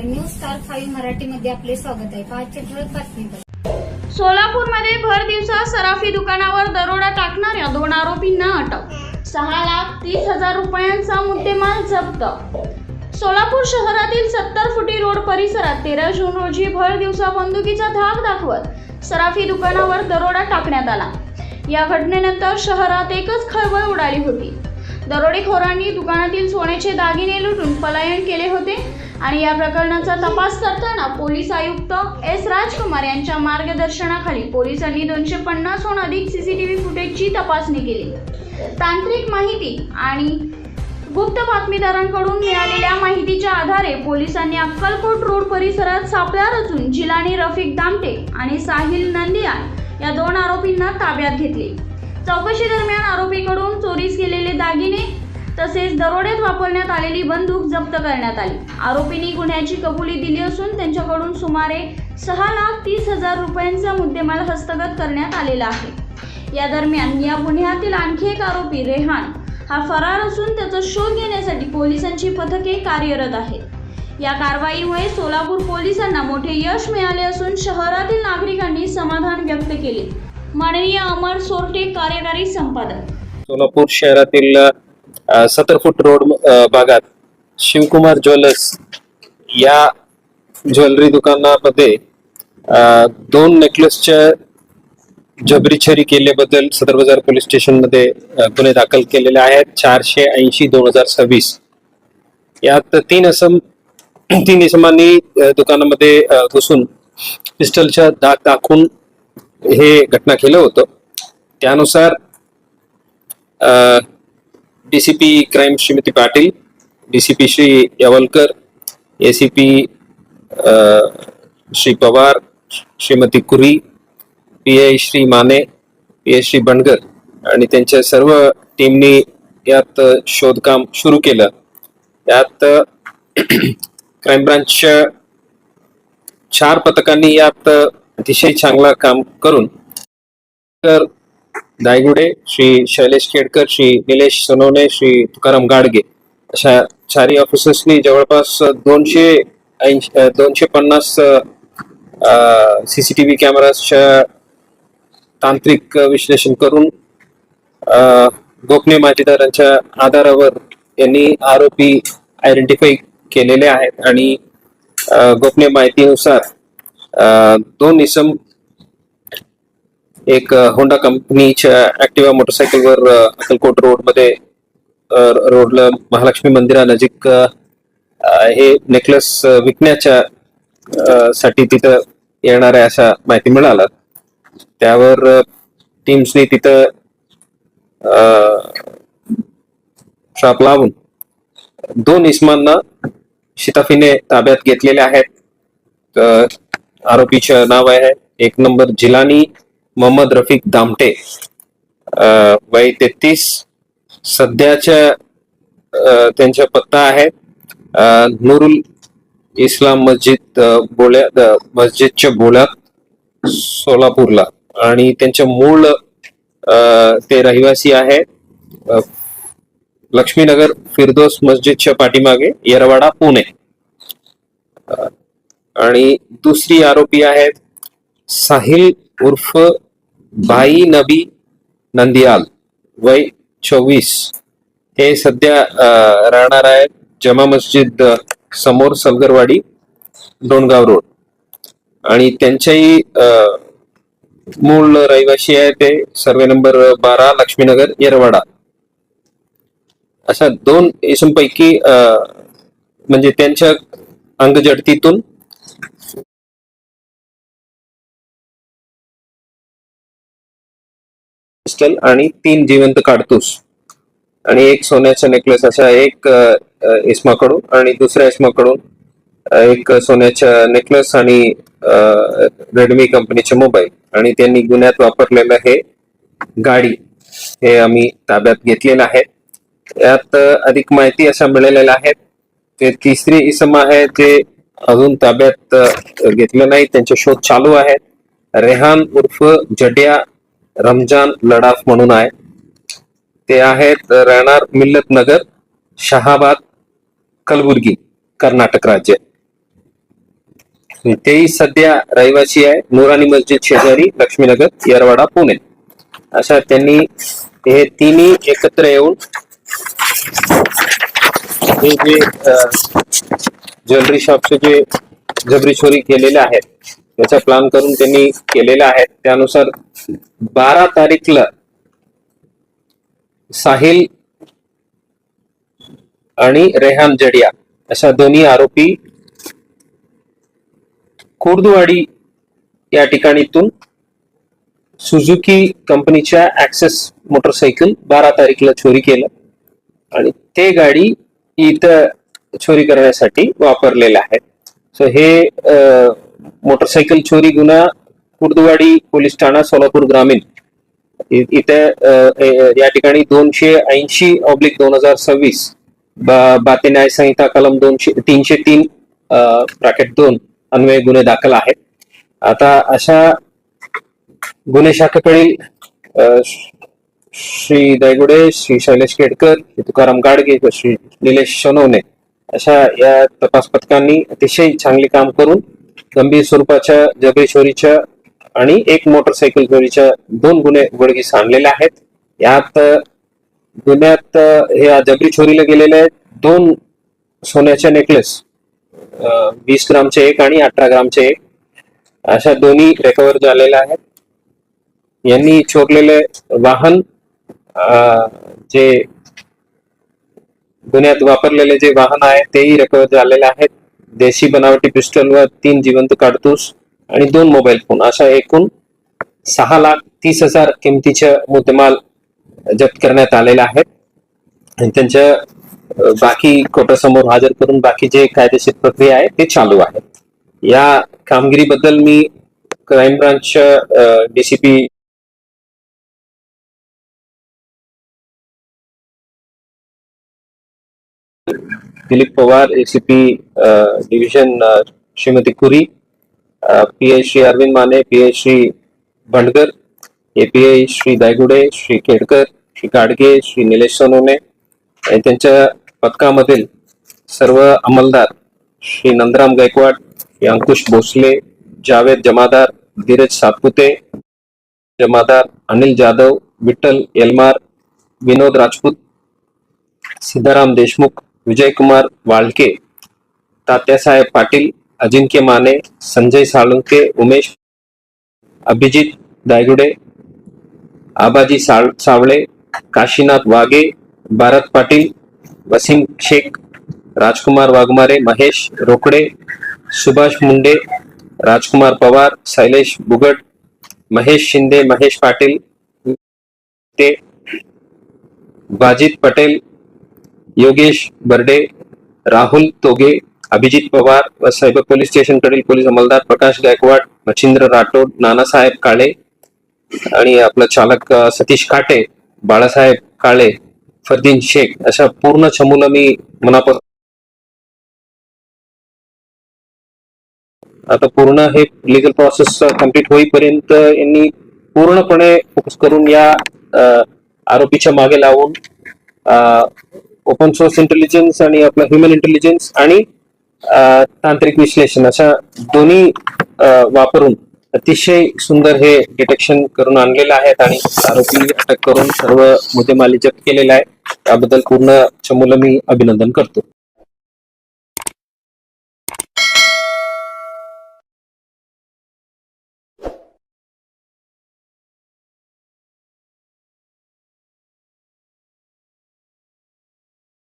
News star 5 मराठीमध्ये आपले स्वागत आहे. आजच्या ठळक बातमीपत्र. सोलापूरमध्ये भर दिवसा सराफी दुकानावर दरोडा टाकणाऱ्या 2 आरोपींना अटक. 6,30,000 रुपयांचा मुद्देमाल जप्त. सोलापूर शहरातील 70 फुटी रोड परिसरात 13 जून रोजी भर दिवसा बंदुकीचा धाक दाखवत सराफी दुकानावर दरोडा टाकण्यात आला. या घटनेनंतर शहरात एकच खळबळ उडाली होती. दरोडेखोरांनी दुकानातील सोन्याचे दागिने लुटून पलायन केले होते आणि या प्रकरणाचा तपास करताना पोलीस आयुक्त एस राजकुमार यांच्या मार्गदर्शनाखाली पोलिसांनी 250हून अधिक सीसीटीव्ही फुटेजची तपासणी केली. तांत्रिक माहिती आणि गुप्त बातमीदारांकडून मिळालेल्या माहितीच्या आधारे पोलिसांनी अक्कलकोट रोड परिसरात सापळा रचून जिलानी रफिक दामटे आणि साहिल नंदियाल या 2 आरोपींना ताब्यात घेतले. चौकशी दरम्यान आरोपीकडून चोरीस केलेले दागिने तसेच दरोड्यात वापरण्यात आलेली बंदूक जप्त करण्यात आली. आरोपींनी गुन्ह्याची कबुली दिली असून त्यांच्याकडून सुमारे 6,30,000 रुपयांचा मुद्देमाल हस्तगत करण्यात आलेला आहे. या दरम्यान या गुन्ह्यातील आणखी एक आरोपी रेहान हा फरार असून त्याचा शोध घेण्यासाठी पोलिसांची पथके कार्यरत आहेत. या कारवाईमुळे सोलापूर पोलिसांना मोठे यश मिळाले असून शहरातील नागरिकांनी समाधान व्यक्त केले. माननीय अमर सोरटे, कार्यकारी संपादक. सोलापूर शहरातील 70 फूट रोड भागात शिवकुमार ज्वेलर्स या ज्वेलरी दुकानामध्ये 2 नेकलेसच्या जबरी चोरी केल्याबद्दल सदर बाजार पोलीस स्टेशनमध्ये गुन्हे दाखल केलेले आहेत. 480/2026 यात 3 इसमांनी दुकानामध्ये घुसून पिस्टलच्या दाग दाखवून हे घटना केलं होतं. त्यानुसार DCP crime Shrimati Patil, DCP Shri Yavalkar, ACP Shri Pawar, Shrimati Kuri, PI Shri Mane, PI Shri Bandgar आणि त्यांच्या सर्व टीमनी यात शोधकाम सुरू केलं. यात क्राईम ब्रांचच्या 4 पथकांनी यात अतिशय चांगला काम करून दायगुडे, श्री शैलेश केडकर, श्री निलेश सोनवणे, श्री तुकाराम गाडगे अशा 4 ऑफिसर्सनी जवळपास 250 सीसीटीव्ही कॅमेराच्या तांत्रिक विश्लेषण करून गोपनीय माहितीदारांच्या आधारावर यांनी आरोपी आयडेंटिफाय केलेले आहेत आणि गोपनीय माहितीनुसार 2 इसम एक होंडा कंपनीच्या ऍक्टिवा मोटरसायकलवर अक्कलकोट रोडला महालक्ष्मी मंदिरानजीक हे नेकलेस विकण्याच्या साठी तिथं येणार आहे अशा माहिती मिळाला. त्यावर टीम्सनी तिथं शॉप लावून 2 इसमांना शिताफीने ताब्यात घेतलेले आहेत. आरोपीचं नाव आहे 1 नंबर जिलानी मोहम्मद रफिक दामटे, वय 33. सध्याच्या त्यांचा पत्ता आहे नूरुल इस्लाम मस्जिदच्या बोळ्यात सोलापूरला आणि त्यांचे मूळ ते रहिवासी आहे लक्ष्मीनगर फिरदोस मस्जिदच्या पाठीमागे येरवाडा, पुणे. आणि दुसरी आरोपी आहेत साहिल उर्फ भाई नबी नंदियाल, वय 24. हे सध्या राहणार आहेत जमा मस्जिद समोर सलगरवाडी, डोणगाव रोड आणि त्यांच्याही मूळ रहिवासी आहे ते सर्वे नंबर 12 लक्ष्मीनगर, येरवाडा. अशा 2 इसमपैकी म्हणजे त्यांच्या अंगजडतीतून पिस्टल आणि 3 जिवंत काडतूस आणि 1 सोन्याचा नेकलेस अशा एक इस्माकडून आणि दुसऱ्या इस्माकडून 1 सोन्याचा नेकलेस आणि रेडमी कंपनीचे मोबाईल आणि त्यांनी गुन्ह्यात वापरलेलं हे गाडी हे आम्ही ताब्यात घेतलेलं आहे. यात अधिक माहिती अशा मिळालेल्या आहेत. ते 3री इसम आहे ते अजून ताब्यात घेतलं नाही, त्यांचे शोध चालू आहेत. रेहान उर्फ जड्या रमजान लडाफ म्हणून आहे. ते आहेत राहणार मिल्लत नगर, शहाबाद, कलबुर्गी, कर्नाटक राज्य. तेही सध्या रहिवासी आहे नुरानी मस्जिद शेजारी लक्ष्मीनगर येरवाडा पुणे. अशा त्यांनी हे तिन्ही एकत्र येऊन हे जे ज्वेलरी शॉपचे जे जबरी चोरी केलेले आहेत त्याचा प्लॅन करून त्यांनी केलेला आहे. त्यानुसार 12 तारीखला साहिल आणि रेहान जडिया अशा दोन्ही आरोपी कुर्दुवाडी या ठिकाणीतून सुझुकी कंपनीच्या ऍक्सेस मोटरसायकल 12 तारीखला चोरी केलं आणि ते गाडी इथं चोरी करण्यासाठी वापरलेलं आहे. सो हे मोटरसायकल चोरी गुन्हा कुर्दुवाडी पोलीस ठाणा सोलापूर ग्रामीण इथं या ठिकाणी 280/2026 बाते न्याय संहिता कलम 303 ब्रॅकेट 2 अन्वये गुन्हे दाखल आहेत. आता अशा गुन्हे शाखेकडील श्री दैगुडे, श्री शैलेश केडकर, श्री तुकाराम गाडगे व श्री निलेश सोनवणे अशा या तपास पथकांनी अतिशय चांगले काम करून गंभीर स्वरूपाच्या जबरी चोरीच्या आणि एक मोटरसायकल चोरीच्या 2 गुन्हे उघडकीस आणलेले आहेत. यात गुन्ह्यात हे जबरी चोरीला गेलेले 2 सोन्याच्या नेकलेस 20 ग्रामचे एक आणि 18 ग्रामचे एक अशा दोन्ही रिकव्हर झालेल्या आहेत. यांनी चोरलेले वाहन जे गुन्ह्यात वापरलेले जे वाहन आहे तेही रिकव्हर झालेले आहेत. देशी बनावटी पिस्टल व 3 जिवंत काडतूस आणि 2 मोबाईल फोन अशा एकूण 6,30,000 किमतीच्या मुद्देमाल जप्त करण्यात आलेला आहे. आणि त्यांच्या बाकी कोर्टासमोर हजर करून बाकी जे कायदेशीर प्रक्रिया आहे ते चालू आहे. या कामगिरीबद्दल मी क्राईम ब्रांचच्या DCP Dilip Pawar, ACP division Shrimati Kuri, PI Shri Arvind Mane, PI Shri Bhandkar, API Shri Daygude, Shri Kedkar, Shri Gadge, Shri Nilesh Sonawane आणि त्यांच्या पथकामधील सर्व अंमलदार श्री नंदराम गायकवाड, श्री अंकुश भोसले, जावेद जमादार, धीरज सातपुते जमादार, अनिल जाधव, विठ्ठल येलमार, विनोद राजपूत, सिद्धाराम देशमुख, विजयकुमार वाळके, तात्यासाहेब पाटील, अजिंक्य माने, संजय साळुंके, उमेश, अभिजित दायगुडे, आबाजी सावळे, काशीनाथ वागे, भारत पाटील, वसीम शेख, राजकुमार वाघमारे, महेश रोकडे, सुभाष मुंडे, राजकुमार पवार, शैलेश बुगट, महेश शिंदे, महेश पाटील, ते वाजिद पटेल, योगेश बर्डे, राहुल तोगे, अभिजित पवार व सायबर पोलीस स्टेशन कडील पोलीस अंमलदार प्रकाश गायकवाड, मच्छिंद्र राठोड, नानासाहेब काळे आणि आपला चालक सतीश काटे, बाळासाहेब काळे, फरदीन शेख अशा पूर्ण चमूला मी मनापासून आता पूर्ण हे लिगल प्रोसेस कंप्लीट होईपर्यंत यांनी पूर्णपणे फोकस करून या आरोपीच्या मागे लावून ओपन सोर्स इंटेलिजन्स आणि आपला ह्युमन इंटेलिजन्स आणि तांत्रिक विश्लेषण अशा दोन्ही वापरून अतिशय सुंदर हे डिटेक्शन करून आणलेलं आहे आणि आरोपी अटक करून सर्व मुद्देमाल जप्त केलेला आहे. त्याबद्दल पूर्ण चमूला मी अभिनंदन करतो.